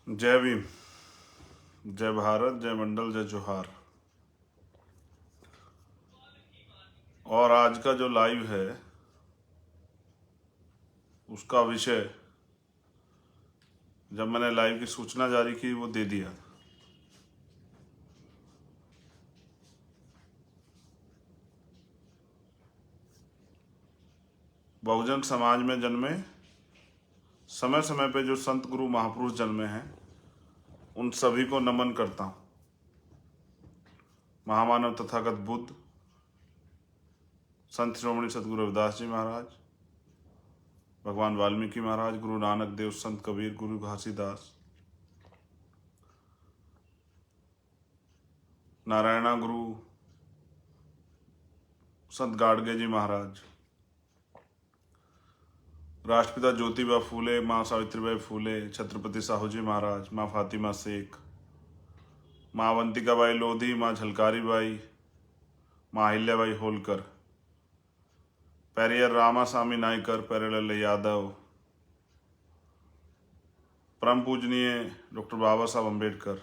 जय भीम, जय भारत, जय मंडल, जय जोहार। और आज का जो लाइव है उसका विषय जब मैंने लाइव की सूचना जारी की वो दे दिया। बहुजन समाज में जन्मे, समय समय पे जो संत गुरु महापुरुष जन्मे हैं उन सभी को नमन करता हूँ। महामानव तथागत बुद्ध, संत श्रोमणी सतगुरु रविदास जी महाराज, भगवान वाल्मीकि महाराज, गुरु नानक देव, संत कबीर, गुरु घासीदास, नारायणा गुरु, संत गाडगे जी महाराज, राष्ट्रपिता ज्योतिबा फूले, माँ सावित्रीबाई फूले, छत्रपति साहू जी महाराज, माँ फातिमा शेख, माँ अवंतिकाबाई लोधी, माँ झलकारी बाई, माँ अहिल्याबाई होलकर, पेरियर रामासामी नायकर, पेरेलल यादव, परम पूजनीय डॉक्टर बाबा साहब अम्बेडकर,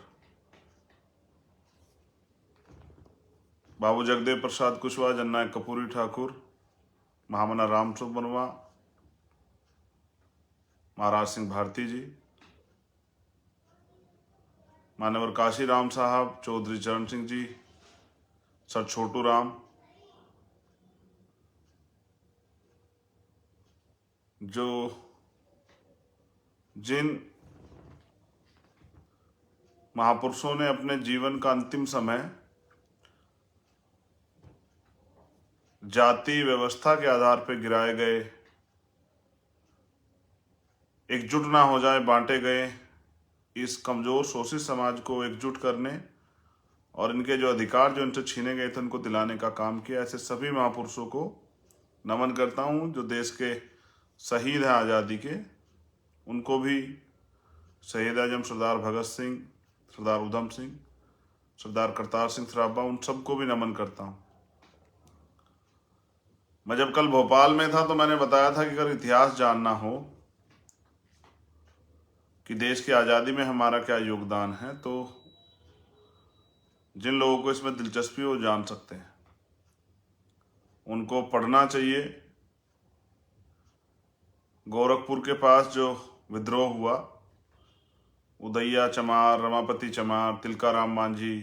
बाबू जगदेव प्रसाद कुशवाहा, जननायक कपूरी ठाकुर, महामना राम सुब्रमण्यम, महाराज सिंह भारती जी, मान्यवर काशी राम साहब, चौधरी चरण सिंह जी, सर छोटू राम, जो जिन महापुरुषों ने अपने जीवन का अंतिम समय जाति व्यवस्था के आधार पर गिराए गए, एकजुट ना हो जाए, बांटे गए इस कमजोर शोषित समाज को एकजुट करने और इनके जो अधिकार जो इनसे छीने गए थे उनको दिलाने का काम किया। ऐसे सभी महापुरुषों को नमन करता हूँ जो देश के शहीद हैं आज़ादी के। उनको भी शहीद आजम सरदार भगत सिंह, सरदार उधम सिंह, सरदार करतार सिंह सराभा, उन सबको भी नमन करता हूँ। मैं जब कल भोपाल में था तो मैंने बताया था कि अगर इतिहास जानना हो कि देश की आज़ादी में हमारा क्या योगदान है तो जिन लोगों को इसमें दिलचस्पी हो जान सकते हैं, उनको पढ़ना चाहिए। गोरखपुर के पास जो विद्रोह हुआ, उदैया चमार, रमापति चमार, तिलकाराम मांझी,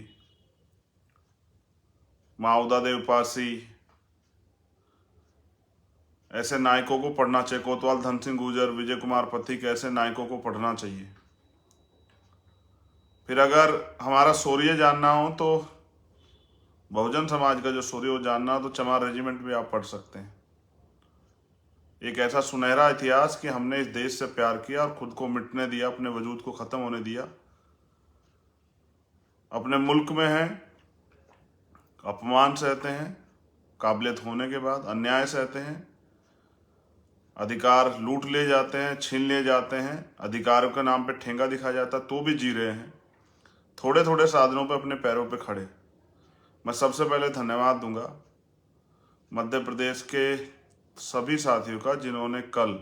माउदा देव पासी, ऐसे नायकों को पढ़ना चाहिए। कोतवाल धन सिंह गुर्जर, विजय कुमार पथिक, ऐसे नायकों को पढ़ना चाहिए। फिर अगर हमारा शौर्य जानना हो तो बहुजन समाज का जो शौर्य हो जानना हो तो चमार रेजिमेंट भी आप पढ़ सकते हैं। एक ऐसा सुनहरा इतिहास कि हमने इस देश से प्यार किया और खुद को मिटने दिया, अपने वजूद को खत्म होने दिया। अपने मुल्क में हैं, अपमान सहते हैं, काबिलियत होने के बाद अन्याय सहते हैं, अधिकार लूट ले जाते हैं, छीन ले जाते हैं, अधिकारों के नाम पे ठेंगा दिखाया जाता तो भी जी रहे हैं, थोड़े थोड़े साधनों पे अपने पैरों पे खड़े। मैं सबसे पहले धन्यवाद दूंगा मध्य प्रदेश के सभी साथियों का जिन्होंने कल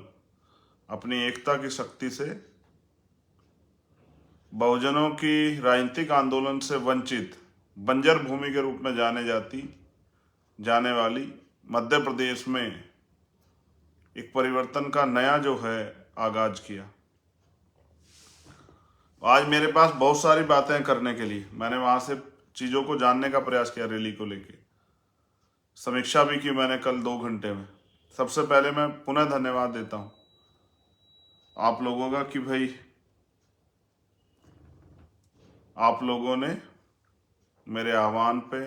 अपनी एकता की शक्ति से बहुजनों की राजनीतिक आंदोलन से वंचित बंजर भूमि के रूप में जाने वाली मध्य प्रदेश में एक परिवर्तन का नया जो है आगाज किया। आज मेरे पास बहुत सारी बातें करने के लिए, मैंने वहां से चीज़ों को जानने का प्रयास किया, रैली को लेके समीक्षा भी की मैंने कल 2 घंटे में। सबसे पहले मैं पुनः धन्यवाद देता हूं आप लोगों का कि भाई आप लोगों ने मेरे आह्वान पे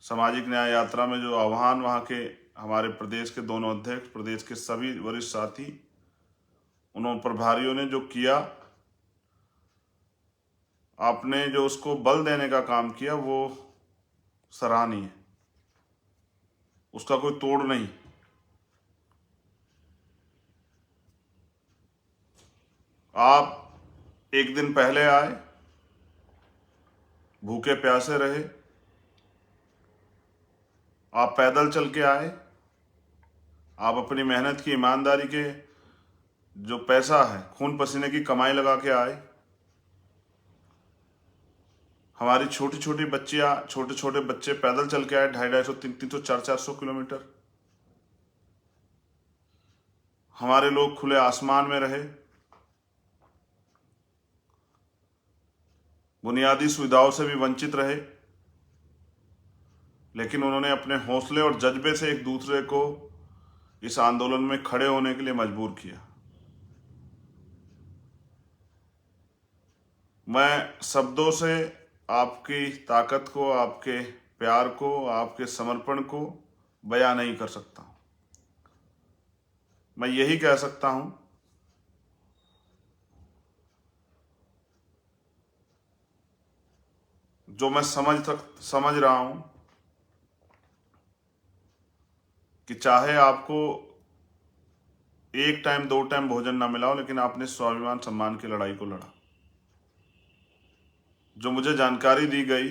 सामाजिक न्याय यात्रा में जो आह्वान वहाँ के हमारे प्रदेश के दोनों अध्यक्ष, प्रदेश के सभी वरिष्ठ साथी, उन्होंने प्रभारियों ने जो किया, आपने जो उसको बल देने का काम किया वो सराहनीय है, उसका कोई तोड़ नहीं। आप एक दिन पहले आए, भूखे प्यासे रहे, आप पैदल चल के आए, आप अपनी मेहनत की, ईमानदारी के जो पैसा है, खून पसीने की कमाई लगा के आए, हमारी छोटी छोटी बच्चियां, छोटे छोटे बच्चे पैदल चल के आए 250-250, 300, 400 किलोमीटर। हमारे लोग खुले आसमान में रहे, बुनियादी सुविधाओं से भी वंचित रहे, लेकिन उन्होंने अपने हौसले और जज्बे से एक दूसरे को इस आंदोलन में खड़े होने के लिए मजबूर किया। मैं शब्दों से आपकी ताकत को, आपके प्यार को, आपके समर्पण को बयां नहीं कर सकता। मैं यही कह सकता हूं जो मैं समझ रहा हूं कि चाहे आपको एक टाइम 2 टाइम भोजन ना मिला हो, लेकिन आपने स्वाभिमान सम्मान की लड़ाई को लड़ा। जो मुझे जानकारी दी गई,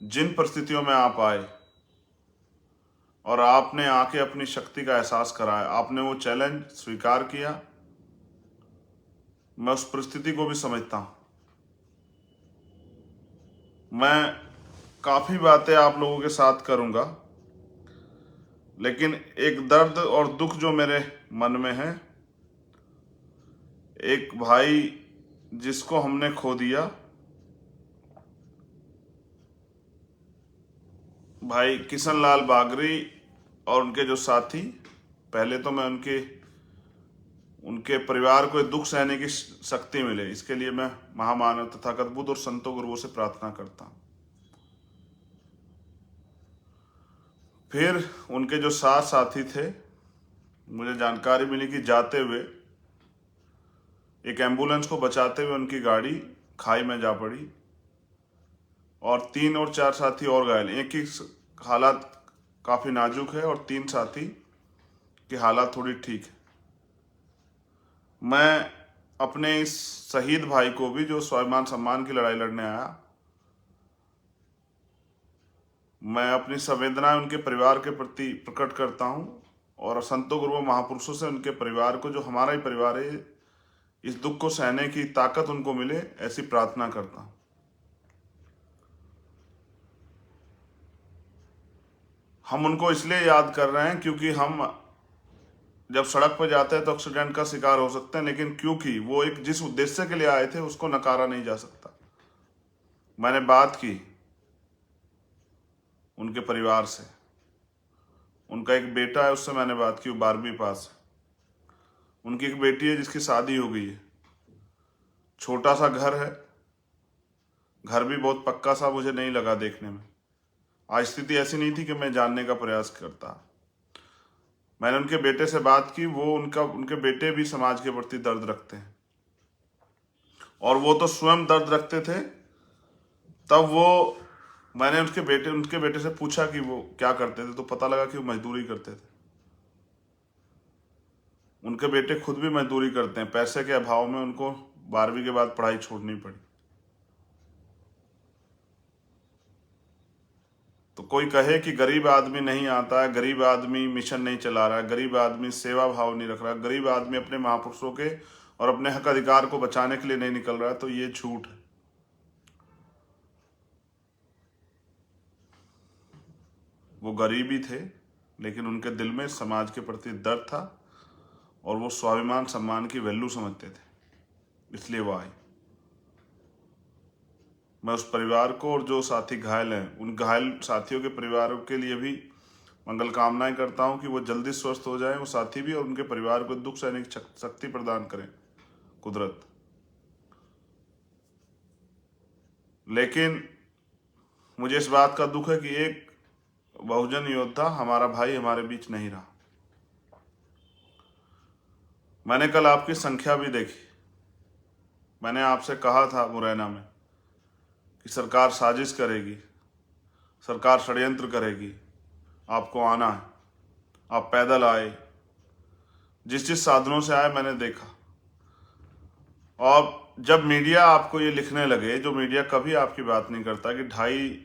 जिन परिस्थितियों में आप आए और आपने आके अपनी शक्ति का एहसास कराया, आपने वो चैलेंज स्वीकार किया, मैं उस परिस्थिति को भी समझता हूं। मैं काफी बातें आप लोगों के साथ करूंगा, लेकिन एक दर्द और दुख जो मेरे मन में है, एक भाई जिसको हमने खो दिया, भाई किशन लाल बागरी और उनके जो साथी। पहले तो मैं उनके परिवार को दुख सहने की शक्ति मिले, इसके लिए मैं महामानव तथागत बुद्ध और संतों गुरुओं से प्रार्थना करता हूं। फिर उनके जो साथी थे, मुझे जानकारी मिली कि जाते हुए एक एम्बुलेंस को बचाते हुए उनकी गाड़ी खाई में जा पड़ी और 3 और 4 साथी और घायल। एक की हालत काफी नाजुक है और 3 साथी की हालत थोड़ी ठीक है। मैं अपने इस शहीद भाई को भी, जो स्वाभिमान सम्मान की लड़ाई लड़ने आया, मैं अपनी संवेदनाएं उनके परिवार के प्रति प्रकट करता हूं और संतों गुरुओं महापुरुषों से उनके परिवार को, जो हमारा ही परिवार है, इस दुख को सहने की ताकत उनको मिले, ऐसी प्रार्थना करता हूं। हम उनको इसलिए याद कर रहे हैं क्योंकि हम जब सड़क पर जाते हैं तो एक्सीडेंट का शिकार हो सकते हैं, लेकिन क्योंकि वो एक जिस उद्देश्य के लिए आए थे उसको नकारा नहीं जा सकता। मैंने बात की उनके परिवार से, उनका एक बेटा है, उससे मैंने बात की, वो 12वीं पास है। उनकी एक बेटी है जिसकी शादी हो गई है, छोटा सा घर है, घर भी बहुत पक्का सा मुझे नहीं लगा देखने में। आज स्थिति ऐसी नहीं थी कि मैं जानने का प्रयास करता। मैंने उनके बेटे से बात की, वो उनके बेटे भी समाज के प्रति दर्द रखते हैं और वो तो स्वयं दर्द रखते थे। तब मैंने उनके बेटे से पूछा कि वो क्या करते थे, तो पता लगा कि वो मजदूरी करते थे। उनके बेटे खुद भी मजदूरी करते हैं, पैसे के अभाव में उनको 12वीं के बाद पढ़ाई छोड़नी पड़ी। तो कोई कहे कि गरीब आदमी नहीं आता है, गरीब आदमी मिशन नहीं चला रहा है, गरीब आदमी सेवा भाव नहीं रख रहा, गरीब आदमी अपने महापुरुषों के और अपने हक अधिकार को बचाने के लिए नहीं निकल रहा है, तो ये झूठ है। वो गरीब ही थे, लेकिन उनके दिल में समाज के प्रति दर्द था और वो स्वाभिमान सम्मान की वैल्यू समझते थे, इसलिए वो आए। मैं उस परिवार को और जो साथी घायल हैं, उन घायल साथियों के परिवारों के लिए भी मंगल कामनाएं करता हूं कि वो जल्दी स्वस्थ हो जाएं, वो साथी भी, और उनके परिवार को दुख सहने की शक्ति प्रदान करें कुदरत। लेकिन मुझे इस बात का दुख है कि एक बहुजन योद्धा, हमारा भाई, हमारे बीच नहीं रहा। मैंने कल आपकी संख्या भी देखी। मैंने आपसे कहा था मुरैना में कि सरकार साजिश करेगी, सरकार षड्यंत्र करेगी, आपको आना है। आप पैदल आए, जिस साधनों से आए मैंने देखा। और जब मीडिया आपको ये लिखने लगे, जो मीडिया कभी आपकी बात नहीं करता, कि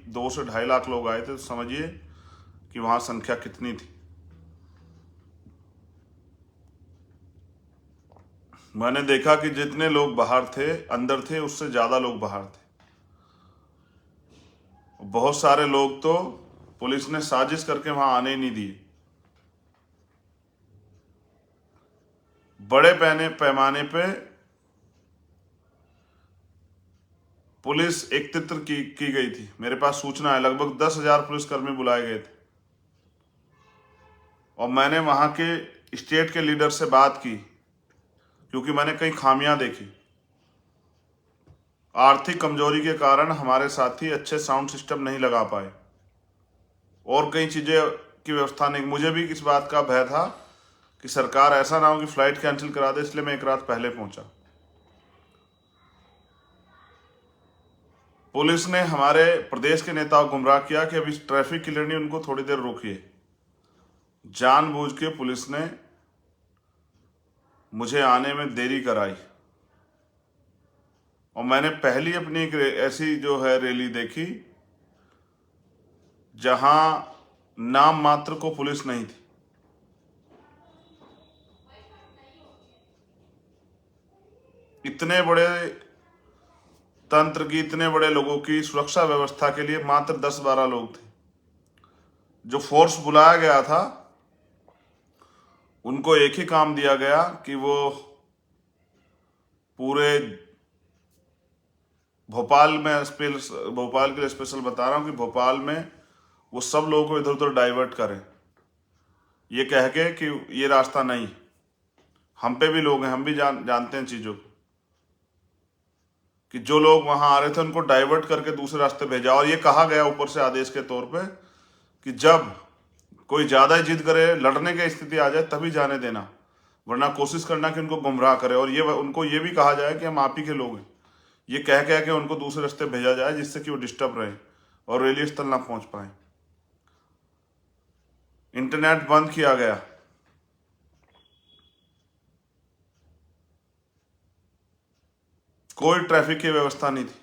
2 से 2.5 लाख लोग आए थे, तो समझिए कि वहां संख्या कितनी थी। मैंने देखा कि जितने लोग बाहर थे, अंदर थे, उससे ज्यादा लोग बाहर थे। बहुत सारे लोग तो पुलिस ने साजिश करके वहां आने ही नहीं दिए। बड़े पैमाने पे पुलिस एकत्रित की गई थी। मेरे पास सूचना है, लगभग 10,000 पुलिसकर्मी बुलाए गए थे। और मैंने वहां के स्टेट के लीडर से बात की, क्योंकि मैंने कई खामियां देखी। आर्थिक कमजोरी के कारण हमारे साथी अच्छे साउंड सिस्टम नहीं लगा पाए और कई चीजें की व्यवस्था नहीं। मुझे भी इस बात का भय था कि सरकार ऐसा ना हो कि फ्लाइट कैंसिल करा दे, इसलिए मैं एक रात पहले पहुंचा। पुलिस ने हमारे प्रदेश के नेताओं को गुमराह किया कि अब इस ट्रैफिक क्लियर नहीं, उनको थोड़ी देर रोकिए। जानबूझ के पुलिस ने मुझे आने में देरी कराई और मैंने पहली अपनी एक ऐसी जो है रैली देखी जहां नाम मात्र को पुलिस नहीं थी। इतने बड़े तंत्र की, इतने बड़े लोगों की सुरक्षा व्यवस्था के लिए मात्र 10-12 लोग थे। जो फोर्स बुलाया गया था उनको एक ही काम दिया गया कि वो पूरे भोपाल के लिए स्पेशल बता रहा हूं कि भोपाल में वो सब लोगों को इधर उधर डाइवर्ट करें, ये कह के कि ये रास्ता नहीं, हम पे भी लोग हैं, हम भी जानते हैं चीजों को, कि जो लोग वहां आ रहे थे उनको डाइवर्ट करके दूसरे रास्ते भेजा। और ये कहा गया ऊपर से आदेश के तौर पे कि जब कोई ज्यादा जिद करे, लड़ने की स्थिति आ जाए, तभी जाने देना, वरना कोशिश करना कि उनको गुमराह करे। और ये उनको ये भी कहा जाए कि हम आप ही के लोग हैं, ये कह के उनको दूसरे रास्ते भेजा जाए, जिससे कि वो डिस्टर्ब रहे और रैली स्थल ना पहुंच पाए। इंटरनेट बंद किया गया। कोई ट्रैफिक की व्यवस्था नहीं थी।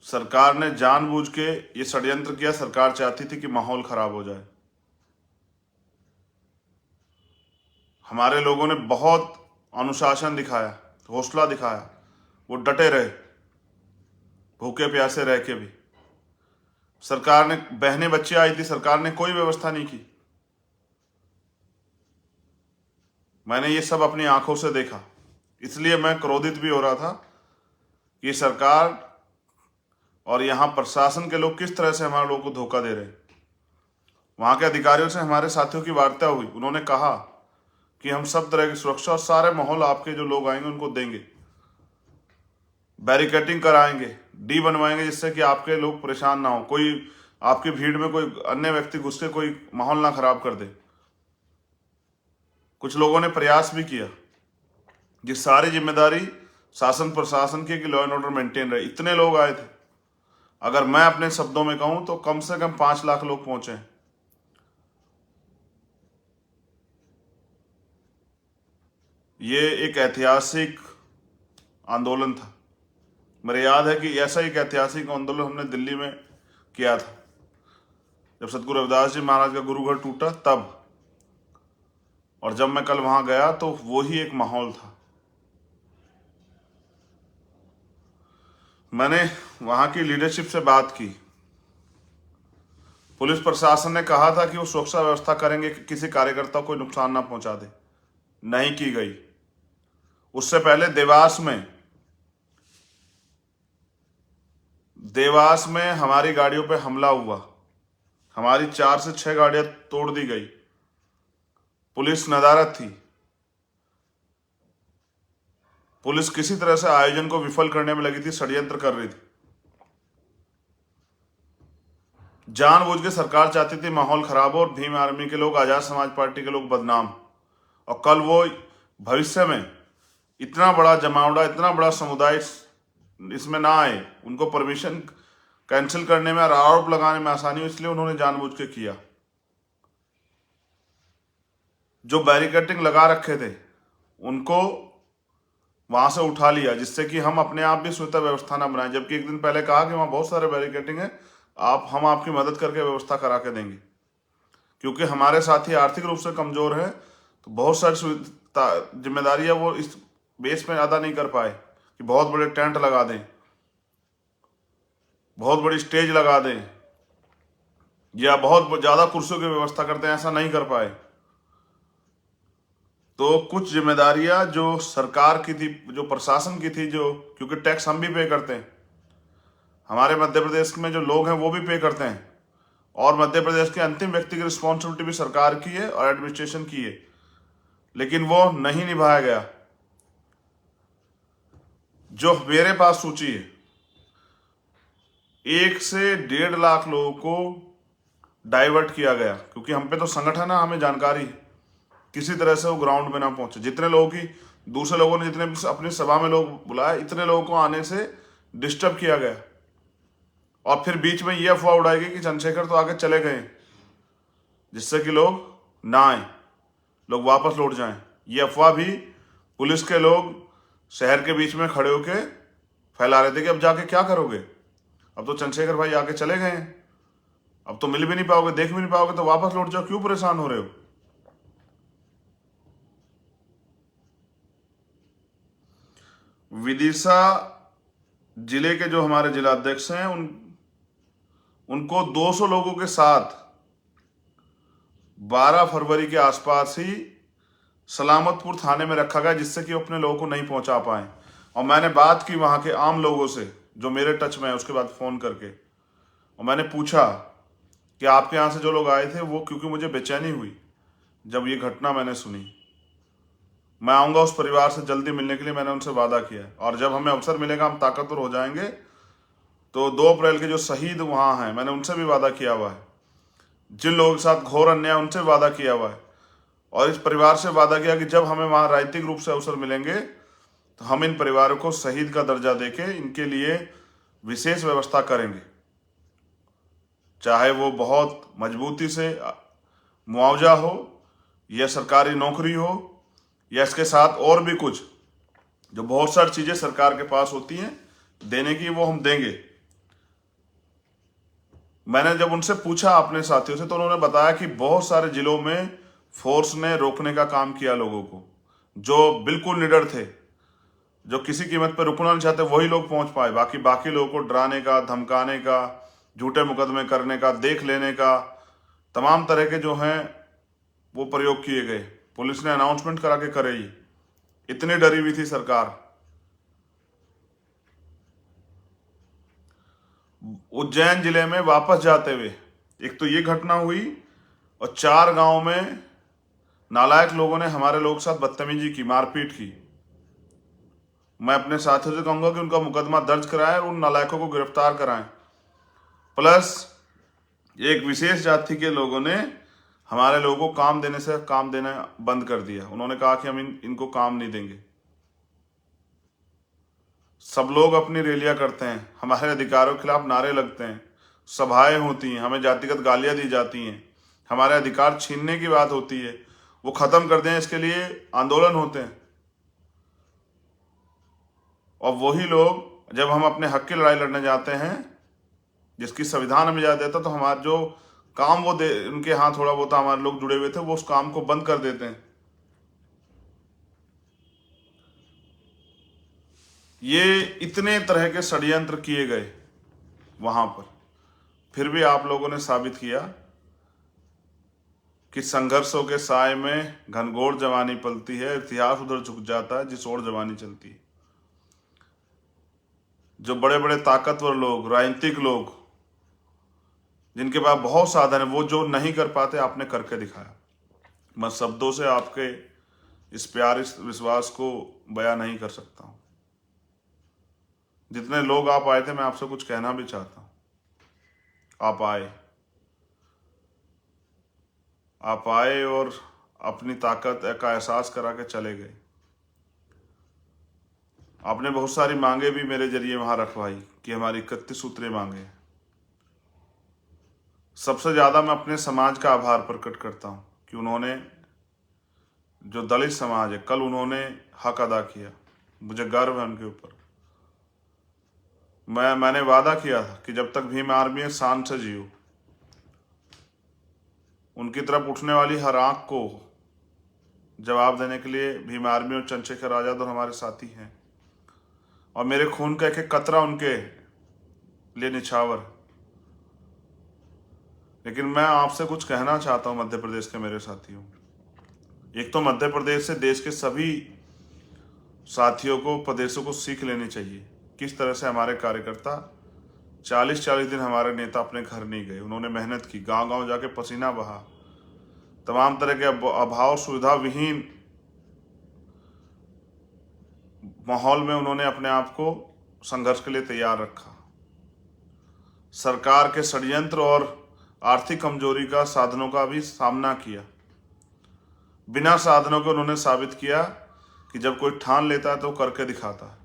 सरकार ने जानबूझ के ये षड्यंत्र किया। सरकार चाहती थी कि माहौल खराब हो जाए। हमारे लोगों ने बहुत अनुशासन दिखाया, हौसला दिखाया, वो डटे रहे, भूखे प्यासे रह के भी। सरकार ने, बहनें बच्चे आई थी, सरकार ने कोई व्यवस्था नहीं की। मैंने ये सब अपनी आंखों से देखा, इसलिए मैं क्रोधित भी हो रहा था कि सरकार और यहां प्रशासन के लोग किस तरह से हमारे लोगों को धोखा दे रहे हैं। वहां के अधिकारियों से हमारे साथियों की वार्ता हुई, उन्होंने कहा कि हम सब तरह की सुरक्षा और सारे माहौल आपके जो लोग आएंगे उनको देंगे, बैरिकेडिंग कराएंगे, डी बनवाएंगे, जिससे कि आपके लोग परेशान ना हो, कोई आपकी भीड़ में कोई अन्य व्यक्ति घुस के कोई माहौल ना खराब कर दे। कुछ लोगों ने प्रयास भी किया। ये सारी जिम्मेदारी शासन प्रशासन की कि लॉ एंड ऑर्डर मेंटेन रहे। इतने लोग आए थे, अगर मैं अपने शब्दों में कहूं तो कम से कम 5 लाख लोग पहुंचे। ये एक ऐतिहासिक आंदोलन था। मेरे याद है कि ऐसा एक ऐतिहासिक आंदोलन हमने दिल्ली में किया था जब सतगुरु रविदास जी महाराज का गुरु घर टूटा तब। और जब मैं कल वहां गया तो वही एक माहौल था। मैंने वहां की लीडरशिप से बात की। पुलिस प्रशासन ने कहा था कि वो सुरक्षा व्यवस्था करेंगे कि किसी कार्यकर्ता को कोई नुकसान ना पहुंचा दे, नहीं की गई। उससे पहले देवास में हमारी गाड़ियों पे हमला हुआ, हमारी 4 से 6 गाड़ियां तोड़ दी गई। पुलिस नदारद थी। पुलिस किसी तरह से आयोजन को विफल करने में लगी थी, षड्यंत्र कर रही थी। जानबूझ के सरकार चाहती थी माहौल खराब हो और भीम आर्मी के लोग, आजाद समाज पार्टी के लोग बदनाम। और कल वो भविष्य में इतना बड़ा जमावड़ा, इतना बड़ा समुदाय इसमें ना आए, उनको परमिशन कैंसिल करने में और आरोप लगाने में आसानी हो, इसलिए उन्होंने जानबूझ के किया। जो बैरिकेडिंग लगा रखे थे उनको वहां से उठा लिया, जिससे कि हम अपने आप भी सुरक्षा व्यवस्था ना बनाए। जबकि एक दिन पहले कहा कि वहां बहुत सारे बैरिकेडिंग है, हम आपकी मदद करके व्यवस्था करा के देंगे। क्योंकि हमारे साथी आर्थिक रूप से कमजोर है, तो बहुत सारी जिम्मेदारियां वो इस बेस में अदा नहीं कर पाए। कि बहुत बड़े टेंट लगा दें, बहुत बड़ी स्टेज लगा दें या बहुत ज़्यादा कुर्सियों की व्यवस्था करते हैं, ऐसा नहीं कर पाए। तो कुछ जिम्मेदारियां जो सरकार की थी, जो प्रशासन की थी, जो क्योंकि टैक्स हम भी पे करते हैं, हमारे मध्य प्रदेश में जो लोग हैं वो भी पे करते हैं, और मध्य प्रदेश के अंतिम व्यक्ति की रिस्पॉन्सिबिलिटी भी सरकार की है और एडमिनिस्ट्रेशन की है, लेकिन वो नहीं निभाया गया। जो मेरे पास सूची है, 1 से 1.5 लाख लोगों को डाइवर्ट किया गया, क्योंकि हम पे तो संगठन है, हमें जानकारी किसी तरह से वो ग्राउंड में ना पहुंचे। जितने लोगों की, दूसरे लोगों ने जितने अपनी सभा में लोग बुलाए, इतने लोगों को आने से डिस्टर्ब किया गया, और फिर बीच में ये अफवाह उड़ाई गई कि चंद्रशेखर तो आगे चले गए, जिससे कि लोग ना आए, लोग वापस लौट जाएं। ये अफवाह भी पुलिस के लोग शहर के बीच में खड़े होके फैला रहे थे कि अब जाके क्या करोगे, अब तो चंद्रशेखर भाई आके चले गए हैं, अब तो मिल भी नहीं पाओगे, देख भी नहीं पाओगे, तो वापस लौट जाओ, क्यों परेशान हो रहे हो। विदिशा जिले के जो हमारे जिलाध्यक्ष हैं, उनको 200 लोगों के साथ 12 फरवरी के आसपास ही सलामतपुर थाने में रखा गया, जिससे कि वो अपने लोगों को नहीं पहुंचा पाए। और मैंने बात की वहां के आम लोगों से जो मेरे टच में है, उसके बाद फोन करके, और मैंने पूछा कि आपके यहाँ से जो लोग आए थे वो, क्योंकि मुझे बेचैनी हुई जब ये घटना मैंने सुनी। मैं आऊँगा उस परिवार से जल्दी मिलने के लिए, मैंने उनसे वादा किया है, और जब हमें अवसर मिलेगा हम ताकतवर हो जाएंगे। तो 2 अप्रैल के जो शहीद वहाँ हैं, मैंने उनसे भी वादा किया हुआ है, जिन लोगों के साथ घोर अन्याय, उनसे वादा किया हुआ है, और इस परिवार से वादा किया कि जब हमें वहाँ राजनीतिक रूप से अवसर मिलेंगे तो हम इन परिवारों को शहीद का दर्जा देके इनके लिए विशेष व्यवस्था करेंगे, चाहे वो बहुत मजबूती से मुआवजा हो या सरकारी नौकरी हो या इसके साथ और भी कुछ, जो बहुत सारी चीजें सरकार के पास होती हैं देने की, वो हम देंगे। मैंने जब उनसे पूछा अपने साथियों से, तो उन्होंने बताया कि बहुत सारे जिलों में फोर्स ने रोकने का काम किया लोगों को, जो बिल्कुल निडर थे, जो किसी कीमत पर रुकना नहीं चाहते, वही लोग पहुंच पाए। बाकी लोगों को डराने का, धमकाने का, झूठे मुकदमे करने का, देख लेने का, तमाम तरह के जो हैं वो प्रयोग किए गए। पुलिस ने अनाउंसमेंट करा के करे, ही इतनी डरी हुई थी सरकार। उज्जैन जिले में वापस जाते हुए एक तो ये घटना हुई, और 4 गांव में नालायक लोगों ने हमारे लोगों के साथ बदतमीजी की, मारपीट की। मैं अपने साथियों से कहूंगा कि उनका मुकदमा दर्ज कराएं और उन नालायकों को गिरफ्तार कराएं। प्लस एक विशेष जाति के लोगों ने हमारे लोगों को काम देना बंद कर दिया। उन्होंने कहा कि हम इनको काम नहीं देंगे। सब लोग अपनी रैलियां करते हैं, हमारे अधिकारों के खिलाफ नारे लगते हैं, सभाएं होती हैं, हमें जातिगत गालियां दी जाती हैं, हमारे अधिकार छीनने की बात होती है, वो खत्म कर दें इसके लिए आंदोलन होते हैं। और वही लोग जब हम अपने हक की लड़ाई लड़ने जाते हैं, जिसकी संविधान हमें इजाजत देता, तो हमारा जो काम वो उनके यहाँ थोड़ा बहुत हमारे लोग जुड़े हुए थे, वो उस काम को बंद कर देते हैं। ये इतने तरह के षड्यंत्र किए गए वहां पर, फिर भी आप लोगों ने साबित किया कि संघर्षों के साए में घनघोर जवानी पलती है, इतिहास उधर झुक जाता है जिस ओर जवानी चलती है। जो बड़े बड़े ताकतवर लोग, राजनीतिक लोग, जिनके पास बहुत साधन है, वो जो नहीं कर पाते आपने करके दिखाया। मैं शब्दों से आपके इस प्यार, इस विश्वास को बयां नहीं कर सकता हूं। जितने लोग आप आए थे, मैं आपसे कुछ कहना भी चाहता हूं। आप आए और अपनी ताकत का एहसास करा के चले गए। आपने बहुत सारी मांगे भी मेरे जरिए वहां रखवाई कि हमारी 31 सूत्रें मांगे। सबसे ज्यादा मैं अपने समाज का आभार प्रकट करता हूं कि उन्होंने, जो दलित समाज है, कल उन्होंने हक अदा किया। मुझे गर्व है उनके ऊपर। मैंने वादा किया था कि जब तक भीम आर्मी है, शान से जियो। उनकी तरफ उठने वाली हर आंख को जवाब देने के लिए भीम आर्मी और चंद्रशेखर आजाद और हमारे साथी हैं। और मेरे खून का एक एक कतरा उनके लिए निछावर। लेकिन मैं आपसे कुछ कहना चाहता हूं मध्य प्रदेश के मेरे साथियों। एक तो मध्य प्रदेश से देश के सभी साथियों को, प्रदेशों को सीख लेनी चाहिए किस तरह से हमारे कार्यकर्ता 40-40 दिन, हमारे नेता अपने घर नहीं गए। उन्होंने मेहनत की, गांव गांव जाके पसीना बहा, तमाम तरह के अभाव सुविधा विहीन माहौल में उन्होंने अपने आप को संघर्ष के लिए तैयार रखा। सरकार के षड्यंत्र और आर्थिक कमजोरी का, साधनों का भी सामना किया। बिना साधनों के उन्होंने साबित किया कि जब कोई ठान लेता है तो करके दिखाता है।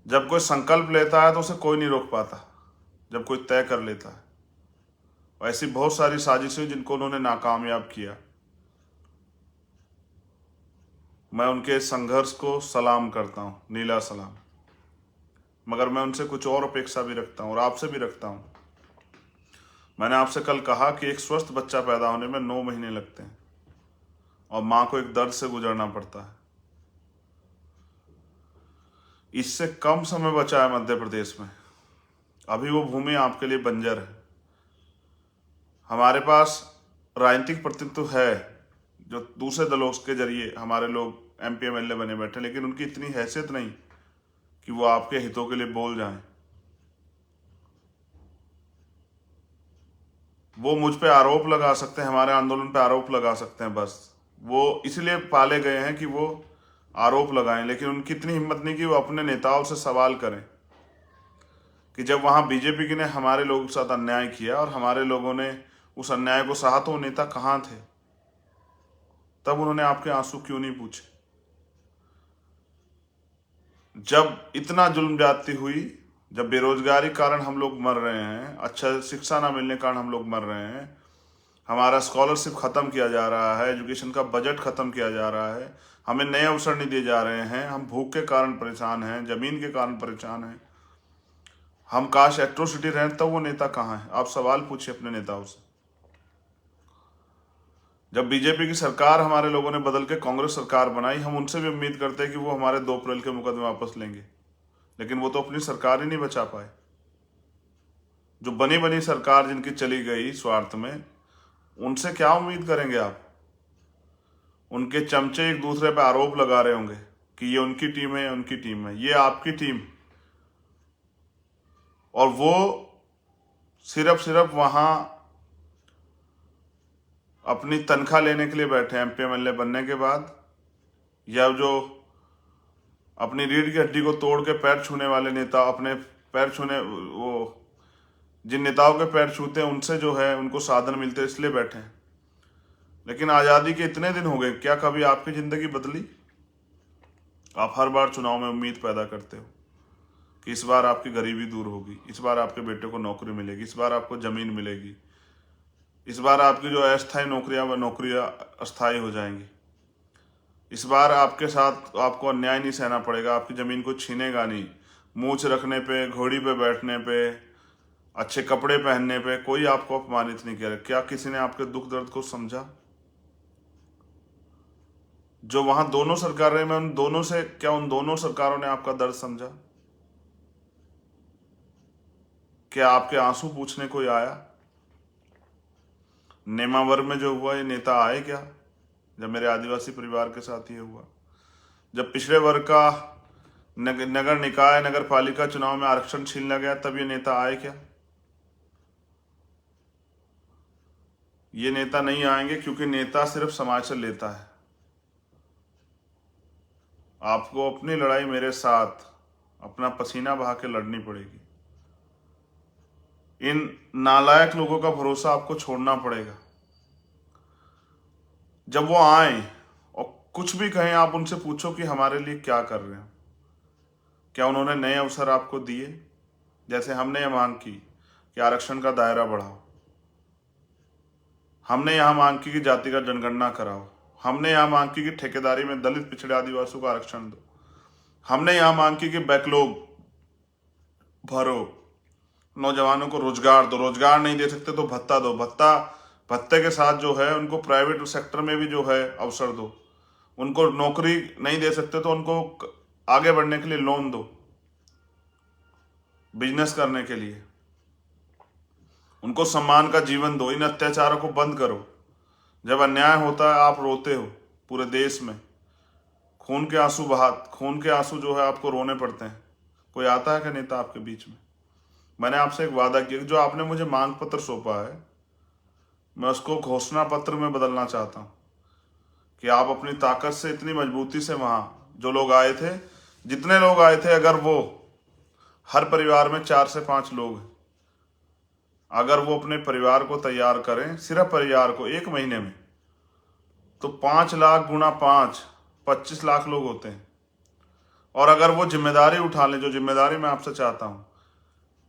जब कोई संकल्प लेता है तो उसे कोई नहीं रोक पाता, जब कोई तय कर लेता है। ऐसी बहुत सारी साजिशें जिनको उन्होंने नाकामयाब किया। मैं उनके संघर्ष को सलाम करता हूं, नीला सलाम। मगर मैं उनसे कुछ और अपेक्षा भी रखता हूं और आपसे भी रखता हूं। मैंने आपसे कल कहा कि एक स्वस्थ बच्चा पैदा होने में 9 महीने लगते हैं और मां को एक दर्द से गुजरना पड़ता है। इससे कम समय बचा है मध्य प्रदेश में। अभी वो भूमि आपके लिए बंजर है। हमारे पास राजनीतिक प्रतिनिधित्व है जो दूसरे दलों के जरिए हमारे लोग MP MLA बने बैठे, लेकिन उनकी इतनी हैसियत नहीं कि वो आपके हितों के लिए बोल जाएं। वो मुझ पे आरोप लगा सकते हैं, हमारे आंदोलन पे आरोप लगा सकते हैं, बस वो इसलिए पाले गए हैं कि वो आरोप लगाएं। लेकिन उनकी इतनी हिम्मत नहीं कि वो अपने नेताओं से सवाल करें कि जब वहां बीजेपी ने हमारे लोगों के साथ अन्याय किया और हमारे लोगों ने उस अन्याय को सहा तो वो नेता कहां थे? तब उन्होंने आपके आंसू क्यों नहीं पूछे? जब इतना जुल्म ज्यादती हुई, जब बेरोजगारी कारण हम लोग मर रहे हैं, अच्छा शिक्षा ना मिलने कारण हम लोग मर रहे हैं, हमारा स्कॉलरशिप खत्म किया जा रहा है, एजुकेशन का बजट खत्म किया जा रहा है, हमें नए अवसर नहीं दिए जा रहे हैं, हम भूख के कारण परेशान हैं, जमीन के कारण परेशान हैं, हम काश एट्रोसिटी रहें, तब वो नेता कहाँ है? आप सवाल पूछिए अपने नेताओं से। जब बीजेपी की सरकार हमारे लोगों ने बदल के कांग्रेस सरकार बनाई, हम उनसे भी उम्मीद करते हैं कि वो हमारे 2 अप्रैल के मुकदमे वापस लेंगे, लेकिन वो तो अपनी सरकार ही नहीं बचा पाए। जो बनी बनी सरकार जिनकी चली गई स्वार्थ में, उनसे क्या उम्मीद करेंगे आप? उनके चमचे एक दूसरे पे आरोप लगा रहे होंगे कि ये उनकी टीम है, उनकी टीम है। ये आपकी टीम, और वो सिर्फ वहां अपनी तनख्वाह लेने के लिए बैठे हैं MP MLA बनने के बाद, या जो अपनी रीढ़ की हड्डी को तोड़ के पैर छूने वाले नेता, अपने पैर छूने, वो जिन नेताओं के पैर छूते हैं उनसे जो है उनको साधन मिलते हैं, इसलिए बैठे हैं। लेकिन आज़ादी के इतने दिन हो गए, क्या कभी आपकी जिंदगी बदली? आप हर बार चुनाव में उम्मीद पैदा करते हो कि इस बार आपकी गरीबी दूर होगी, इस बार आपके बेटे को नौकरी मिलेगी, इस बार आपको जमीन मिलेगी, इस बार आपकी जो अस्थायी नौकरियां, वह नौकरियां अस्थायी हो जाएंगी, इस बार आपके साथ आपको अन्याय नहीं सहना पड़ेगा, आपकी जमीन को छीनेगा नहीं। मूछ रखने पे, घोड़ी पे बैठने पे, अच्छे कपड़े पहनने पे कोई आपको अपमानित नहीं किया। क्या किसी ने आपके दुख दर्द को समझा? जो वहां दोनों सरकार रहे, मैं उन दोनों से, क्या उन दोनों सरकारों ने आपका दर्द समझा? क्या आपके आंसू पूछने कोई आया? नेमावर में जो हुआ, ये नेता आए क्या? जब मेरे आदिवासी परिवार के साथ ये हुआ, जब पिछड़े वर्ग का नगर निकाय, नगर पालिका चुनाव में आरक्षण छीना गया, तब ये नेता आए क्या? ये नेता नहीं आएंगे, क्योंकि नेता सिर्फ समाज से लेता है। आपको अपनी लड़ाई मेरे साथ अपना पसीना बहा के लड़नी पड़ेगी। इन नालायक लोगों का भरोसा आपको छोड़ना पड़ेगा। जब वो आए और कुछ भी कहें, आप उनसे पूछो कि हमारे लिए क्या कर रहे हैं। क्या उन्होंने नए अवसर आपको दिए? जैसे हमने ये मांग की कि आरक्षण का दायरा बढ़ाओ, हमने यहां मांग की कि जाति का जनगणना कराओ, हमने यहां मांग की कि ठेकेदारी में दलित, पिछड़े, आदिवासियों को आरक्षण दो, हमने यहां मांग की कि बैकलॉग भरो, नौजवानों को रोजगार दो, रोजगार नहीं दे सकते तो भत्ता दो, भत्ते के साथ जो है उनको प्राइवेट सेक्टर में भी जो है अवसर दो, उनको नौकरी नहीं दे सकते तो उनको आगे बढ़ने के लिए लोन दो, बिजनेस करने के लिए। उनको सम्मान का जीवन दो। इन अत्याचारों को बंद करो। जब अन्याय होता है आप रोते हो पूरे देश में, खून के आंसू जो है आपको रोने पड़ते हैं। कोई आता है क्या नेता आपके बीच में? मैंने आपसे एक वादा किया कि जो आपने मुझे मांग पत्र सौंपा है मैं उसको घोषणा पत्र में बदलना चाहता हूं कि आप अपनी ताकत से इतनी मजबूती से वहां जो लोग आए थे, जितने लोग आए थे, अगर वो हर परिवार में 4 से 5 लोग हैं, अगर वो अपने परिवार को तैयार करें, सिर्फ परिवार को 1 महीने में, तो 5 लाख गुना 5 25 लाख लोग होते हैं। और अगर वो जिम्मेदारी उठा लें, जो जिम्मेदारी मैं आपसे चाहता हूं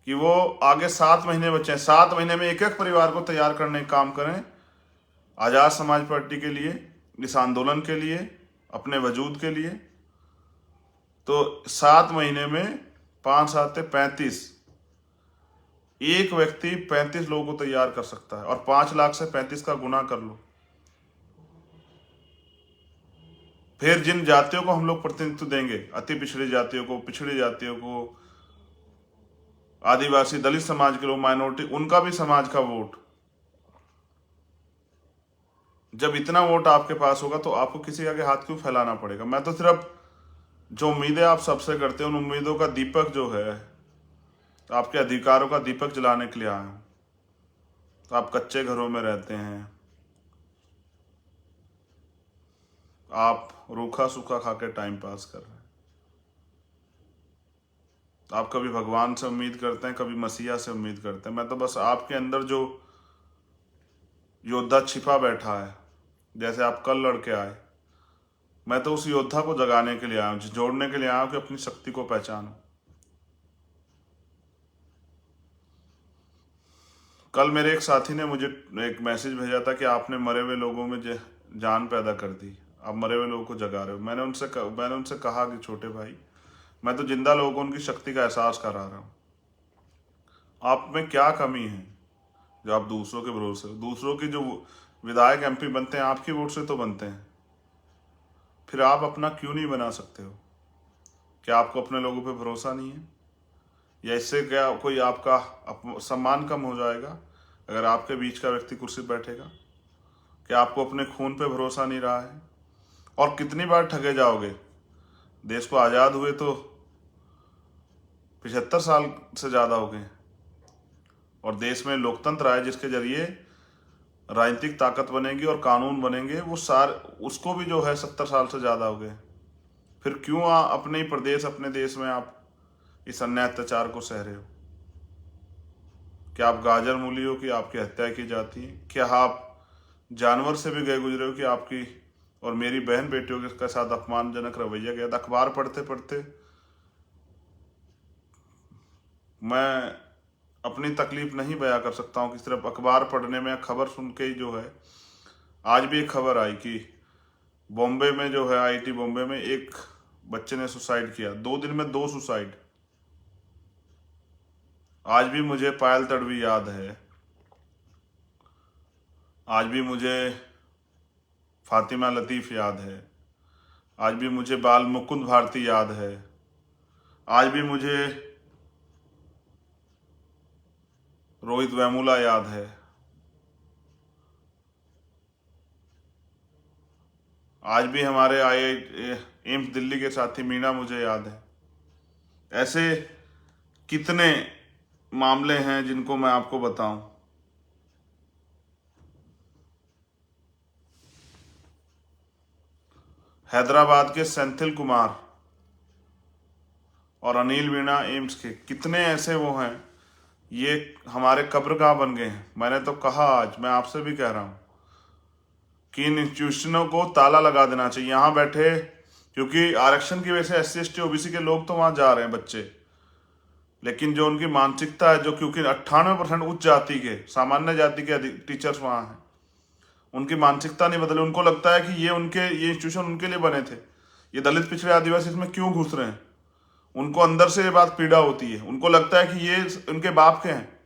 कि वो आगे 7 महीने बचे हैं, 7 महीने में एक एक परिवार को तैयार करने का काम करें, आजाद समाज पार्टी के लिए, इस आंदोलन के लिए, अपने वजूद के लिए, तो 7 महीने में 5 7 35, एक व्यक्ति 35 लोगों को तैयार कर सकता है। और 5 लाख से 35 का गुना कर लो। फिर जिन जातियों को हम लोग प्रतिनिधित्व देंगे, अति पिछड़ी जातियों को, पिछड़ी जातियों को, आदिवासी दलित समाज के लोग, माइनॉरिटी, उनका भी समाज का वोट, जब इतना वोट आपके पास होगा तो आपको किसी के आगे हाथ क्यों फैलाना पड़ेगा? मैं तो सिर्फ जो उम्मीदें आप सबसे करते हैं उन उम्मीदों का दीपक जो है, आपके अधिकारों का दीपक जलाने के लिए आया हूं। तो आप कच्चे घरों में रहते हैं, आप रूखा सूखा खा के टाइम पास कर रहे हैं, आप कभी भगवान से उम्मीद करते हैं, कभी मसीहा से उम्मीद करते हैं। मैं तो बस आपके अंदर जो योद्धा छिपा बैठा है, जैसे आप कल लड़के आए, मैं तो उस योद्धा को जगाने के लिए आया हूं, जोड़ने के लिए आया हूं कि अपनी शक्ति को पहचानो। कल मेरे एक साथी ने मुझे एक मैसेज भेजा था कि आपने मरे हुए लोगों में जान पैदा कर दी, आप मरे हुए लोगों को जगा रहे हो। मैंने उनसे कहा कि छोटे भाई, मैं तो जिंदा लोगों को उनकी शक्ति का एहसास करा रहा हूँ। आप में क्या कमी है जो आप दूसरों के भरोसे, दूसरों की जो विधायक MP बनते हैं आपकी वोट से तो बनते हैं, फिर आप अपना क्यों नहीं बना सकते हो? क्या आपको अपने लोगों पे भरोसा नहीं है? या इससे क्या कोई आपका सम्मान कम हो जाएगा अगर आपके बीच का व्यक्ति कुर्सी पर बैठेगा? क्या आपको अपने खून पे भरोसा नहीं रहा है? और कितनी बार ठगे जाओगे? देश को आज़ाद हुए तो 75 साल से ज़्यादा हो गए, और देश में लोकतंत्र आए जिसके जरिए राजनीतिक ताकत बनेगी और कानून बनेंगे, उसको भी जो है 70 साल से ज़्यादा हो गए। फिर क्यों अपने ही प्रदेश, अपने देश में आप इस अन्याय अत्याचार को सह रहे हो? क्या आप गाजर मूली हो कि आपकी हत्या की जाती है? क्या आप जानवर से भी गए गुजरे हो कि आपकी और मेरी बहन बेटियों के साथ अपमानजनक रवैया किया था? अखबार पढ़ते पढ़ते मैं अपनी तकलीफ नहीं बयां कर सकता हूं कि सिर्फ अखबार पढ़ने में, खबर सुन के ही जो है। आज भी एक खबर आई कि बॉम्बे में जो है, IIT बॉम्बे में एक बच्चे ने सुसाइड किया, 2 दिन में 2 सुसाइड। आज भी मुझे पायल तड़वी याद है, आज भी मुझे फातिमा लतीफ़ याद है, आज भी मुझे बाल मुकुंद भारती याद है, आज भी मुझे रोहित वेमुला याद है, आज भी हमारे एम्स दिल्ली के साथी मीना मुझे याद है। ऐसे कितने मामले हैं जिनको मैं आपको बताऊं। हैदराबाद के सेंथिल कुमार और अनिल वीणा एम्स के, कितने ऐसे वो हैं, ये हमारे कब्रगाह बन गए हैं। मैंने तो कहा, आज मैं आपसे भी कह रहा हूं कि इन इंस्टीट्यूशनों को ताला लगा देना चाहिए। यहाँ बैठे, क्योंकि आरक्षण की वजह से SC ST OBC के लोग तो वहां जा रहे हैं बच्चे, लेकिन जो उनकी मानसिकता है, जो क्योंकि 98% उच्च जाति के, सामान्य जाति के टीचर्स वहां हैं, उनकी मानसिकता नहीं बदली। उनको लगता है कि ये इंस्टीट्यूशन उनके लिए बने थे, ये दलित पिछड़े आदिवासी इसमें क्यों घुस रहे हैं। उनको अंदर से ये बात पीड़ा होती है, उनको लगता है कि ये उनके बाप के हैं।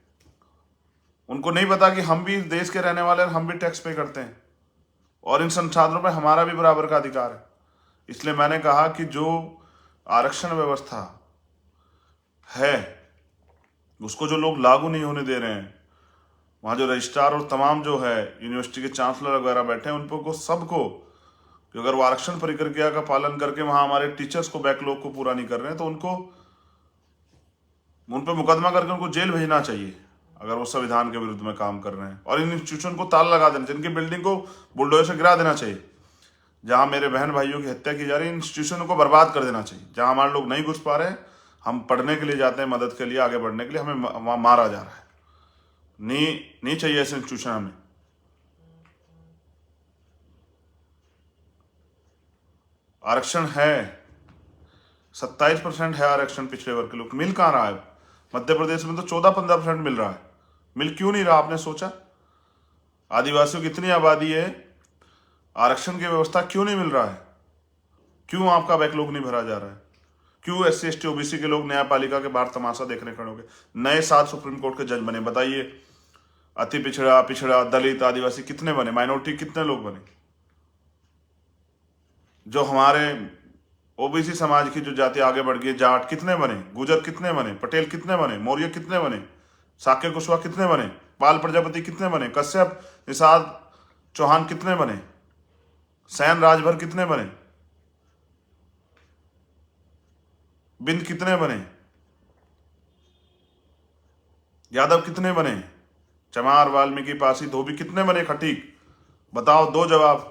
उनको नहीं पता कि हम भी देश के रहने वाले हैं, हम भी टैक्स पे करते हैं और इन संसाधनों पर हमारा भी बराबर का अधिकार है। इसलिए मैंने कहा कि जो आरक्षण व्यवस्था है उसको जो लोग लागू नहीं होने दे रहे हैं, वहाँ जो रजिस्ट्रार और तमाम जो है यूनिवर्सिटी के चांसलर वगैरह बैठे हैं, उन को सबको कि अगर वो आरक्षण प्रक्रिया का पालन करके वहाँ हमारे टीचर्स को बैकलॉग को पूरा नहीं कर रहे हैं तो उन पर मुकदमा करके उनको जेल भेजना चाहिए अगर वो संविधान के विरुद्ध में काम कर रहे हैं। और इन इंस्टीट्यूशन को ताला लगा देना चाहिए, इनकी बिल्डिंग को बुलडोजर से गिरा देना चाहिए। जहाँ मेरे बहन भाइयों की हत्या की जा रही है, इंस्टीट्यूशन को बर्बाद कर देना चाहिए। जहाँ हमारे लोग नहीं घुस पा रहे हैं, हम पढ़ने के लिए जाते हैं, मदद के लिए आगे बढ़ने के लिए, हमें वहाँ मारा जा रहा है। नहीं चाहिए ऐसे इंस्टीट्यूशन हमें। आरक्षण है 27% है आरक्षण पिछड़े वर्ग के लोग, मिल कहाँ रहा है? मध्य प्रदेश में तो 14-15% मिल रहा है। मिल क्यों नहीं रहा? आपने सोचा? आदिवासियों की इतनी आबादी है, आरक्षण की व्यवस्था क्यों नहीं मिल रहा है? क्यों आपका बैकलॉग नहीं भरा जा रहा है? क्यों SC ST OBC के लोग न्यायपालिका के बाहर तमाशा देखने खड़े हो गए? नए 7 सुप्रीम कोर्ट के जज बने, बताइए। अति पिछड़ा दलित आदिवासी कितने बने? माइनॉरिटी कितने लोग बने? जो हमारे OBC समाज की जो जाति आगे बढ़ गई, जाट कितने बने? गुजर कितने बने? पटेल कितने बने? मौर्य कितने बने? साक्य कुशवाहा कितने बने? पाल प्रजापति कितने बने? कश्यप निषाद चौहान कितने बने? सैन राजभर कितने बने? बिंद कितने बने? यादव कितने बने? चमार वाल्मीकि पासी धोबी कितने बने? खटीक बताओ, दो जवाब।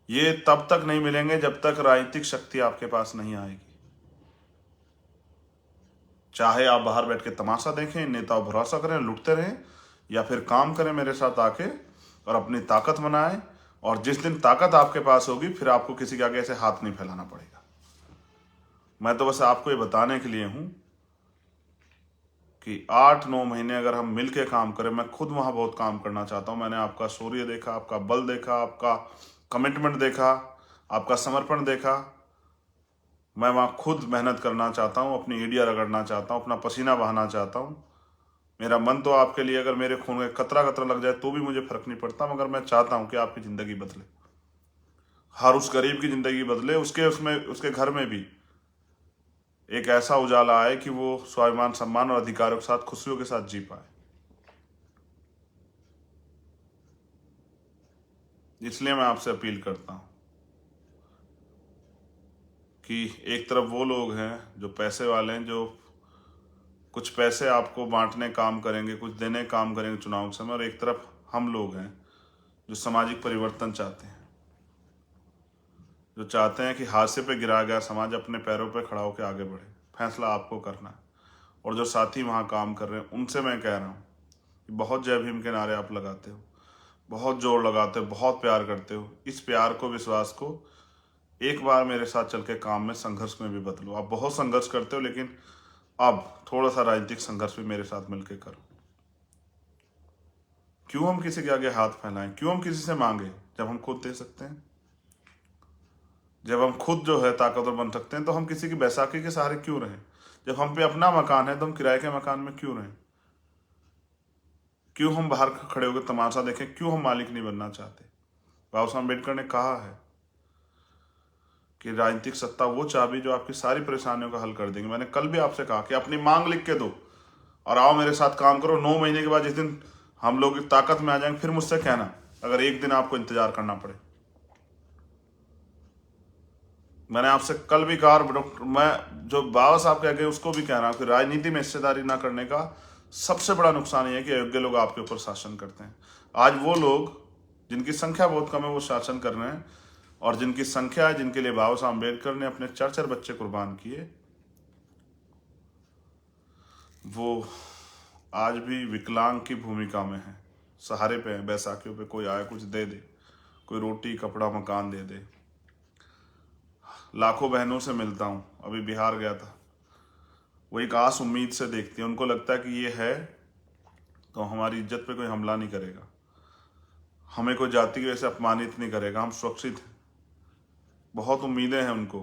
ये तब तक नहीं मिलेंगे जब तक राजनीतिक शक्ति आपके पास नहीं आएगी। चाहे आप बाहर बैठ के तमाशा देखें, नेताओं भरोसा करें, लुटते रहें, या फिर काम करें मेरे साथ आके और अपनी ताकत बनाएं। और जिस दिन ताकत आपके पास होगी, फिर आपको किसी के आगे ऐसे हाथ नहीं फैलाना पड़ेगा। मैं तो बस आपको ये बताने के लिए हूं कि 8-9 महीने अगर हम मिल के काम करें, मैं खुद वहां बहुत काम करना चाहता हूं। मैंने आपका शौर्य देखा, आपका बल देखा, आपका कमिटमेंट देखा, आपका समर्पण देखा। मैं वहां खुद मेहनत करना चाहता हूं, अपनी एड़ियां रगड़ना चाहता हूं, अपना पसीना बहाना चाहता हूं। मेरा मन तो आपके लिए, अगर मेरे खून में कतरा कतरा लग जाए तो भी मुझे फर्क नहीं पड़ता, मगर मैं चाहता हूं कि आपकी जिंदगी बदले, हर उस गरीब की जिंदगी बदले, उसके घर में भी एक ऐसा उजाला आए कि वो स्वाभिमान, सम्मान और अधिकारों के साथ, खुशियों के साथ जी पाए। इसलिए मैं आपसे अपील करता हूं कि एक तरफ वो लोग हैं जो पैसे वाले हैं, जो कुछ पैसे आपको बांटने काम करेंगे, कुछ देने काम करेंगे चुनाव के समय, और एक तरफ हम लोग हैं जो सामाजिक परिवर्तन चाहते हैं, जो चाहते हैं कि हादसे पे गिरा गया समाज अपने पैरों पे खड़ा होकर आगे बढ़े। फैसला आपको करना है। और जो साथी वहाँ काम कर रहे हैं, उनसे मैं कह रहा हूँ कि बहुत जय भीम के नारे आप लगाते हो, बहुत जोर लगाते हो, बहुत प्यार करते हो। इस प्यार को, विश्वास को एक बार मेरे साथ चल के काम में, संघर्ष में भी बदलो। आप बहुत संघर्ष करते हो, लेकिन अब थोड़ा सा राजनीतिक संघर्ष भी मेरे साथ मिलकर करो। क्यों हम किसी के आगे हाथ फैलाएं? क्यों हम किसी से मांगे जब हम खुद दे सकते हैं? जब हम खुद जो है ताकतवर बन सकते हैं, तो हम किसी की बैसाखी के सहारे क्यों रहें? जब हम पे अपना मकान है तो हम किराए के मकान में क्यों रहें? क्यों हम बाहर खड़े होकर तमाशा देखें? क्यों हम मालिक नहीं बनना चाहते? बाबा साहब अम्बेडकर ने कहा है कि राजनीतिक सत्ता वो चाबी जो आपकी सारी परेशानियों का हल कर देंगे। मैंने कल भी आपसे कहा कि अपनी मांग लिख के दो और आओ मेरे साथ काम करो। 9 महीने के बाद जिस दिन हम लोग ताकत में आ जाएंगे, फिर मुझसे कहना, अगर एक दिन आपको इंतजार करना पड़े। मैंने आपसे कल भी कहा, डॉक्टर, मैं जो बाबा साहब कह गए उसको भी कह रहा हूं कि राजनीति में हिस्सेदारी ना करने का सबसे बड़ा नुकसान ये है कि अयोग्य लोग आपके ऊपर शासन करते हैं। आज वो लोग जिनकी संख्या बहुत कम है वो शासन कर रहे हैं, और जिनकी संख्या है, जिनके लिए बाबा साहब अम्बेडकर ने अपने 4 बच्चे कुर्बान किए, वो आज भी विकलांग की भूमिका में है, सहारे पे है, बैसाखियों पे कोई आए कुछ दे दे, कोई रोटी कपड़ा मकान दे दे। लाखों बहनों से मिलता हूँ, अभी बिहार गया था, वो एक आस उम्मीद से देखती है। उनको लगता है कि ये है तो हमारी इज्जत पे कोई हमला नहीं करेगा, हमें कोई जाति की वजह से अपमानित नहीं करेगा, हम सुरक्षित हैं। बहुत उम्मीदें हैं उनको।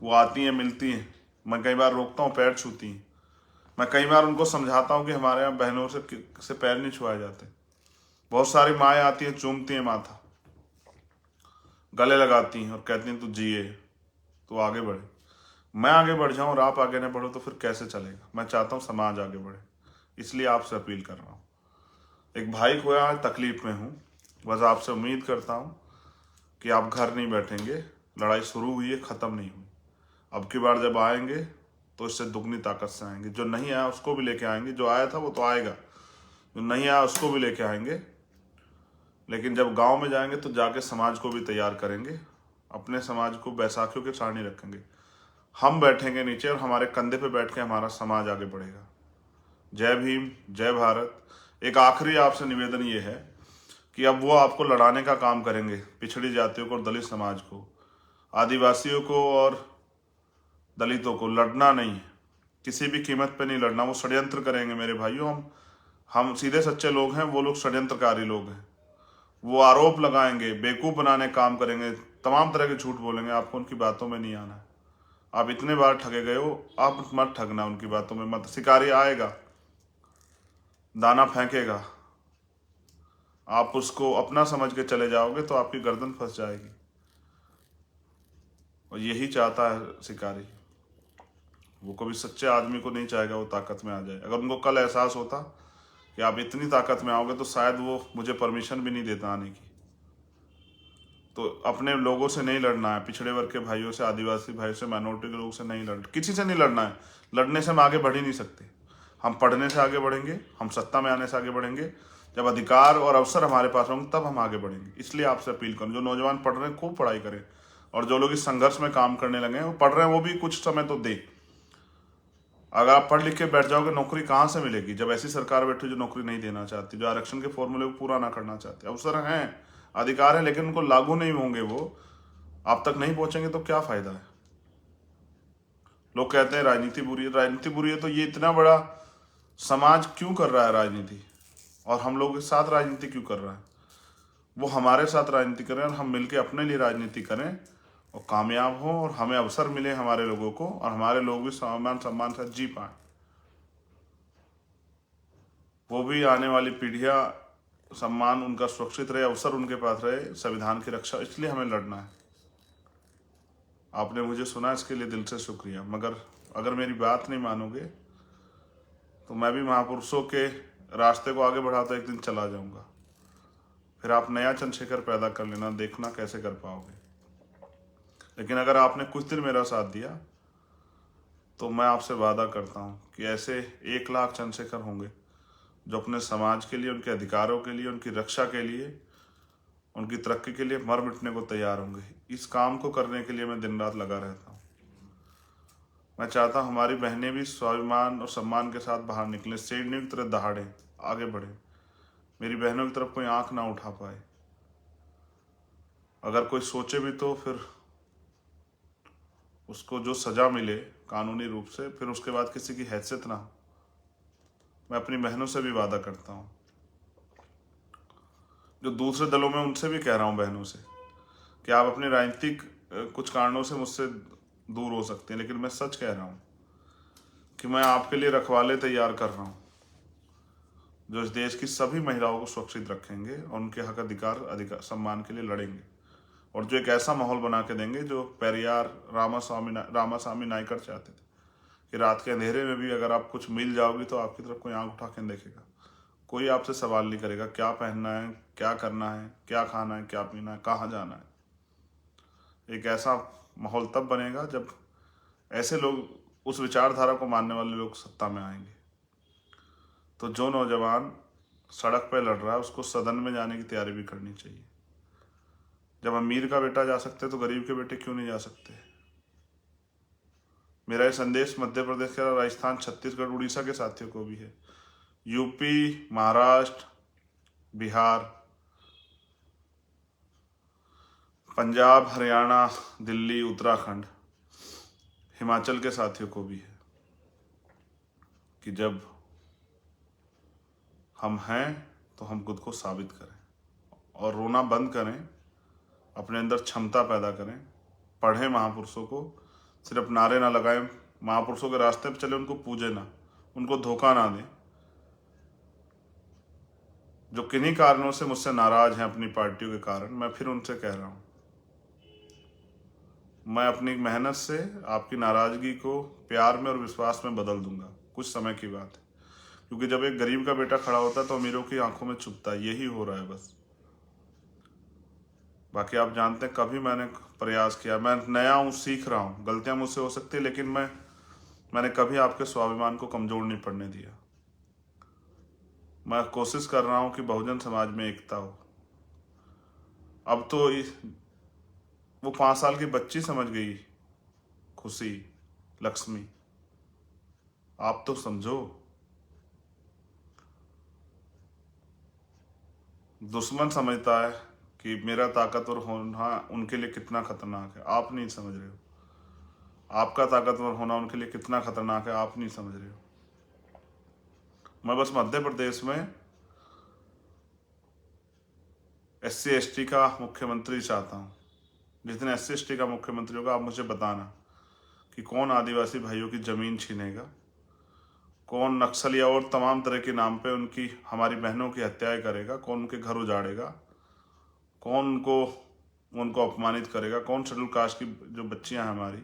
वो आती हैं, मिलती हैं, मैं कई बार रोकता हूँ, पैर छूती हैं। मैं कई बार उनको समझाता हूँ कि हमारे यहाँ बहनों से पैर नहीं छुआए जाते। बहुत सारी माएँ आती हैं, चूमती हैं माथा, गले लगाती हैं और कहती हैं तू जिए, तू आगे बढ़े। मैं आगे बढ़ जाऊं और आप आगे न बढ़ो तो फिर कैसे चलेगा। मैं चाहता हूं समाज आगे बढ़े, इसलिए आपसे अपील कर रहा हूं। एक भाई खोया है, तकलीफ में हूं, बस आपसे उम्मीद करता हूं कि आप घर नहीं बैठेंगे। लड़ाई शुरू हुई है, ख़त्म नहीं हुई। अब की बार जब आएंगे तो इससे दुगनी ताकत से आएंगे। जो नहीं आया उसको भी लेके आएंगे, जो आया था वो तो आएगा, जो नहीं आया उसको भी लेके आएंगे। लेकिन जब गांव में जाएंगे तो जाके समाज को भी तैयार करेंगे, अपने समाज को बैसाखियों के सारणी रखेंगे। हम बैठेंगे नीचे और हमारे कंधे पे बैठ के हमारा समाज आगे बढ़ेगा। जय भीम, जय भारत। एक आखिरी आपसे निवेदन ये है कि अब वो आपको लड़ाने का काम करेंगे, पिछड़ी जातियों को और दलित समाज को, आदिवासियों को और दलितों को। लड़ना नहीं है, किसी भी कीमत पे नहीं लड़ना। वो षड्यंत्र करेंगे मेरे भाइयों। हम सीधे सच्चे लोग हैं, वो लोग षड्यंत्रकारी लोग हैं। वो आरोप लगाएंगे, बेवकूफ़ बनाने का काम करेंगे, तमाम तरह के झूठ बोलेंगे। आपको उनकी बातों में नहीं आना है। आप इतने बार ठगे गए हो, आप मत ठगना उनकी बातों में मत। शिकारी आएगा, दाना फेंकेगा, आप उसको अपना समझ के चले जाओगे तो आपकी गर्दन फंस जाएगी। और यही चाहता है शिकारी। वो कभी सच्चे आदमी को नहीं चाहेगा वो ताकत में आ जाए। अगर उनको कल एहसास होता कि आप इतनी ताकत में आओगे तो शायद वो मुझे परमिशन भी नहीं देता आने की। तो अपने लोगों से नहीं लड़ना है, पिछड़े वर्ग के भाइयों से, आदिवासी भाइयों से, माइनॉरिटी के लोगों से नहीं किसी से नहीं लड़ना है। लड़ने से हम आगे बढ़ ही नहीं सकते। हम पढ़ने से आगे बढ़ेंगे, हम सत्ता में आने से आगे बढ़ेंगे। जब अधिकार और अवसर हमारे पास होंगे तब हम आगे बढ़ेंगे। इसलिए आपसे अपील करूँ, जो नौजवान पढ़ रहे हैं खूब पढ़ाई करें, और जो लोग इस संघर्ष में काम करने लगे हैं, वो पढ़ रहे हैं, वो भी कुछ समय तो दे। अगर आप पढ़ लिख के बैठ जाओगे, नौकरी कहाँ से मिलेगी जब ऐसी सरकार बैठी जो नौकरी नहीं देना चाहती, जो आरक्षण के फॉर्मूले को पूरा ना करना चाहती। अवसर हैं, अधिकार है, लेकिन उनको लागू नहीं होंगे, वो आप तक नहीं पहुंचेंगे तो क्या फायदा है। लोग कहते हैं राजनीति बुरी है। राजनीति बुरी है तो ये इतना बड़ा समाज क्यों कर रहा है राजनीति, और हम लोग के साथ राजनीति क्यों कर रहा है। वो हमारे साथ राजनीति करें और हम मिलकर अपने लिए राजनीति करें और कामयाब हों, और हमें अवसर मिले हमारे लोगों को, और हमारे लोग भी सम्मान से जी पाए। वो भी आने वाली पीढ़ियां, सम्मान उनका सुरक्षित रहे, अवसर उनके पास रहे, संविधान की रक्षा। इसलिए हमें लड़ना है। आपने मुझे सुना, इसके लिए दिल से शुक्रिया। मगर अगर मेरी बात नहीं मानोगे तो मैं भी महापुरुषों के रास्ते को आगे बढ़ाता एक दिन चला जाऊंगा। फिर आप नया चंद्रशेखर पैदा कर लेना, देखना कैसे कर पाओगे। लेकिन अगर आपने कुछ दिन मेरा साथ दिया तो मैं आपसे वादा करता हूँ कि ऐसे 1 लाख चंद्रशेखर होंगे जो अपने समाज के लिए, उनके अधिकारों के लिए, उनकी रक्षा के लिए, उनकी तरक्की के लिए मर मिटने को तैयार होंगे। इस काम को करने के लिए मैं दिन रात लगा रहता हूँ। मैं चाहता हूँ हमारी बहनें भी स्वाभिमान और सम्मान के साथ बाहर निकलें, शेरनी की तरह दहाड़े, आगे बढ़े। मेरी बहनों की तरफ कोई आंख ना उठा पाए। अगर कोई सोचे भी तो फिर उसको जो सजा मिले कानूनी रूप से, फिर उसके बाद किसी की हैसियत ना हो। मैं अपनी बहनों से भी वादा करता हूँ, जो दूसरे दलों में, उनसे भी कह रहा हूँ, बहनों से, कि आप अपने राजनीतिक कुछ कारणों से मुझसे दूर हो सकते हैं, लेकिन मैं सच कह रहा हूँ कि मैं आपके लिए रखवाले तैयार कर रहा हूँ जो इस देश की सभी महिलाओं को सुरक्षित रखेंगे और उनके हक अधिकार सम्मान के लिए लड़ेंगे, और जो एक ऐसा माहौल बना के देंगे जो पेरियार रामास्वामी नायकर चाहते थे, कि रात के अंधेरे में भी अगर आप कुछ मिल जाओगी तो आपकी तरफ कोई आंख उठा के देखेगा। कोई आपसे सवाल नहीं करेगा क्या पहनना है, क्या करना है, क्या खाना है, क्या पीना है, कहाँ जाना है। एक ऐसा माहौल तब बनेगा जब ऐसे लोग, उस विचारधारा को मानने वाले लोग सत्ता में आएंगे। तो जो नौजवान सड़क पर लड़ रहा है उसको सदन में जाने की तैयारी भी करनी चाहिए। जब अमीर का बेटा जा सकते तो गरीब के बेटे क्यों नहीं जा सकते। मेरा ये संदेश मध्य प्रदेश के, राजस्थान, छत्तीसगढ़, उड़ीसा के साथियों को भी है। यूपी, महाराष्ट्र, बिहार, पंजाब, हरियाणा, दिल्ली, उत्तराखंड, हिमाचल के साथियों को भी है कि जब हम हैं तो हम खुद को साबित करें और रोना बंद करें, अपने अंदर क्षमता पैदा करें, पढ़ें महापुरुषों को, सिर्फ नारे ना लगाएं, महापुरुषों के रास्ते पर चले, उनको पूजे ना, उनको धोखा ना दें। जो किन्हीं कारणों से मुझसे नाराज हैं अपनी पार्टियों के कारण, मैं फिर उनसे कह रहा हूँ मैं अपनी मेहनत से आपकी नाराजगी को प्यार में और विश्वास में बदल दूंगा, कुछ समय की बात है। क्योंकि जब एक गरीब का बेटा खड़ा होता है तो अमीरों की आंखों में चुभता है, यही हो रहा है बस। बाकी आप जानते हैं, कभी मैंने प्रयास किया, मैं नया हूँ, सीख रहा हूँ, गलतियां मुझसे हो सकती है, लेकिन मैंने कभी आपके स्वाभिमान को कमजोर नहीं पड़ने दिया। मैं कोशिश कर रहा हूँ कि बहुजन समाज में एकता हो। अब तो वो 5 साल की बच्ची समझ गई खुशी, लक्ष्मी, आप तो समझो। दुश्मन समझता है कि मेरा ताकतवर होना उनके लिए कितना खतरनाक है, आप नहीं समझ रहे हो। आपका ताकतवर होना उनके लिए कितना खतरनाक है, आप नहीं समझ रहे हो। मैं बस मध्य प्रदेश में SC ST का मुख्यमंत्री चाहता हूँ। जिस दिन SC ST का मुख्यमंत्री होगा, आप मुझे बताना कि कौन आदिवासी भाइयों की जमीन छीनेगा, कौन नक्सलिया और तमाम तरह के नाम पे उनकी, हमारी बहनों की हत्याएं करेगा, कौन उनके घर उजाड़ेगा, कौन उनको उनको अपमानित करेगा, कौन शेड्यूल कास्ट की जो बच्चियां हैं हमारी,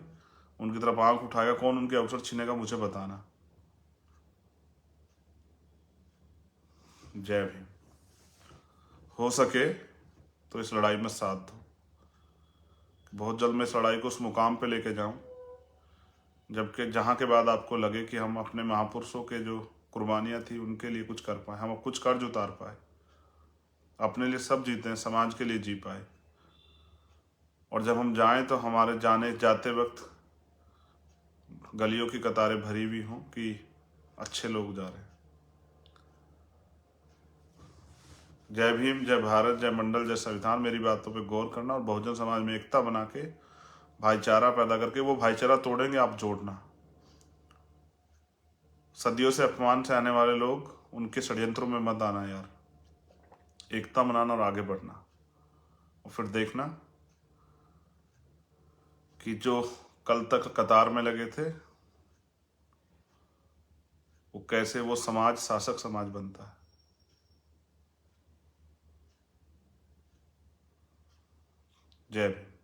उनकी तरफ आंख उठाएगा, कौन उनके अवसर छीनेगा, मुझे बताना। जय भीम। हो सके तो इस लड़ाई में साथ दो। बहुत जल्द मैं इस लड़ाई को उस मुकाम पे लेके जाऊं जबकि जहां के बाद आपको लगे कि हम अपने महापुरुषों के जो कुर्बानियां थी उनके लिए कुछ कर पाए, हम कुछ कर्ज उतार पाए, अपने लिए सब जीते हैं, समाज के लिए जी पाए। और जब हम जाएं तो हमारे जाने जाते वक्त गलियों की कतारें भरी हुई हों कि अच्छे लोग जा रहे हैं। जय भीम, जय भारत, जय मंडल, जय संविधान। मेरी बातों पे गौर करना और बहुजन समाज में एकता बना के, भाईचारा पैदा करके, वो भाईचारा तोड़ेंगे आप जोड़ना। सदियों से अपमान से आने वाले लोग, उनके षड्यंत्रों में मत आना यार। एकता मनाना और आगे बढ़ना, और फिर देखना कि जो कल तक कतार में लगे थे वो कैसे वो समाज शासक समाज बनता है। जय भीम।